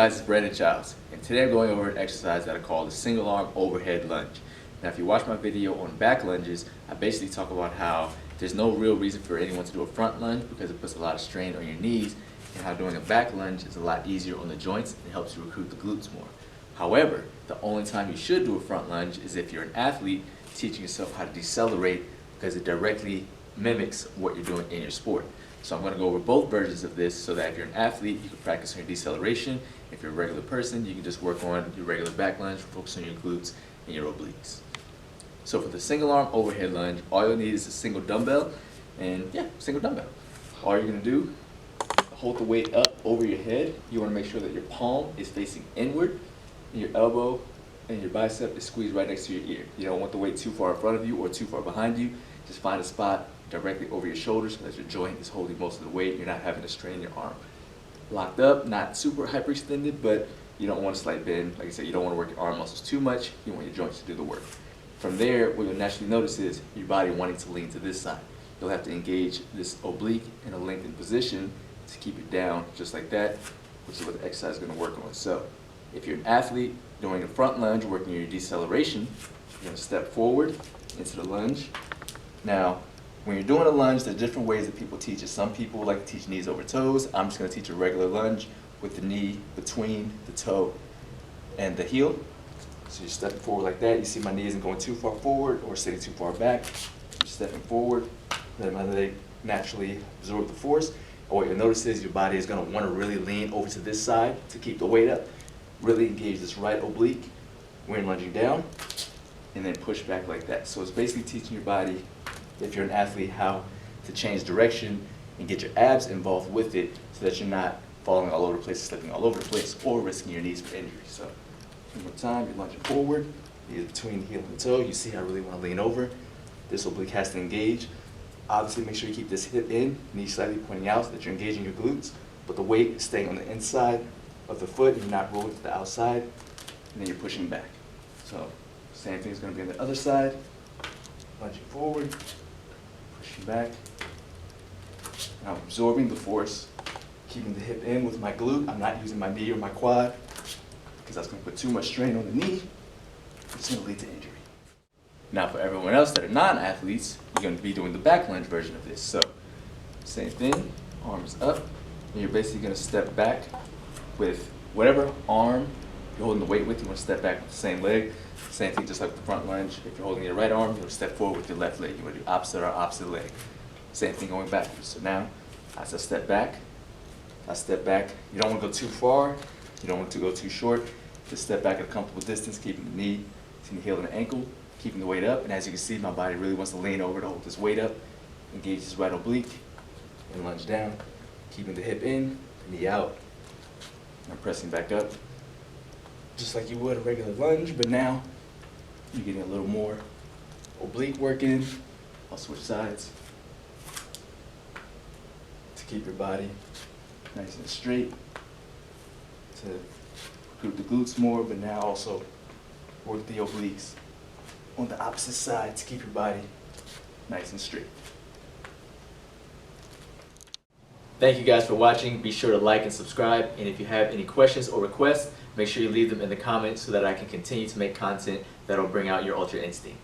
guys, it's Brandon Childs, and today I'm going over an exercise that I call the single arm overhead lunge. Now if you watch my video on back lunges, I basically talk about how there's no real reason for anyone to do a front lunge because it puts a lot of strain on your knees, and how doing a back lunge is a lot easier on the joints and helps you recruit the glutes more. However, the only time you should do a front lunge is if you're an athlete teaching yourself how to decelerate, because it directly mimics what you're doing in your sport. So I'm going to go over both versions of this so that if you're an athlete, you can practice on your deceleration. If you're a regular person, you can just work on your regular back lunge, focus on your glutes and your obliques. So for the single arm overhead lunge, all you'll need is a single dumbbell, and single dumbbell. All you're going to do, hold the weight up over your head. You want to make sure that your palm is facing inward, and your elbow and your bicep is squeezed right next to your ear. You don't want the weight too far in front of you or too far behind you. Just find a spot directly over your shoulders so that your joint is holding most of the weight. You're not having to strain your arm. Locked up, not super hyperextended, but you don't want a slight bend. Like I said, you don't want to work your arm muscles too much. You want your joints to do the work. From there, what you'll naturally notice is your body wanting to lean to this side. You'll have to engage this oblique in a lengthened position to keep it down just like that, which is what the exercise is going to work on. So if you're an athlete doing a front lunge, working your deceleration, you're going to step forward into the lunge. Now, when you're doing a lunge, there's different ways that people teach it. Some people like to teach knees over toes. I'm just going to teach a regular lunge with the knee between the toe and the heel. So you're stepping forward like that. You see my knee isn't going too far forward or sitting too far back. You're stepping forward, let my leg naturally absorb the force. And what you'll notice is your body is going to want to really lean over to this side to keep the weight up. Really engage this right oblique when lunging down, and then push back like that. So it's basically teaching your body, if you're an athlete, how to change direction and get your abs involved with it so that you're not falling all over the place, slipping all over the place, or risking your knees for injury. So one more time, you're lunging forward, knees between the heel and the toe. You see I really want to lean over. This oblique has to engage. Obviously make sure you keep this hip in, knee slightly pointing out so that you're engaging your glutes, but the weight is staying on the inside of the foot, you're not rolling to the outside, and then you're pushing back. So same thing is going to be on the other side. Lunging forward, pushing back. Now I'm absorbing the force, keeping the hip in with my glute. I'm not using my knee or my quad because that's going to put too much strain on the knee. It's going to lead to injury. Now for everyone else that are non-athletes, you're going to be doing the back lunge version of this. So same thing, arms up, and you're basically going to step back with whatever arm you're holding the weight with. You want to step back with the same leg. Same thing just like the front lunge. If you're holding your right arm, you'll step forward with your left leg. You want to do opposite or opposite leg. Same thing going backwards. So now, as I step back, you don't want to go too far. You don't want to go too short. Just step back at a comfortable distance, keeping the knee between the heel and the ankle, keeping the weight up. And as you can see, my body really wants to lean over to hold this weight up. Engage this right oblique and lunge down, keeping the hip in, the knee out. I'm pressing back up, just like you would a regular lunge, but now you're getting a little more oblique work in. I'll switch sides to keep your body nice and straight, to recruit the glutes more, but now also work the obliques on the opposite side to keep your body nice and straight. Thank you guys for watching. Be sure to like and subscribe, and if you have any questions or requests, make sure you leave them in the comments so that I can continue to make content that'll bring out your ultra instinct.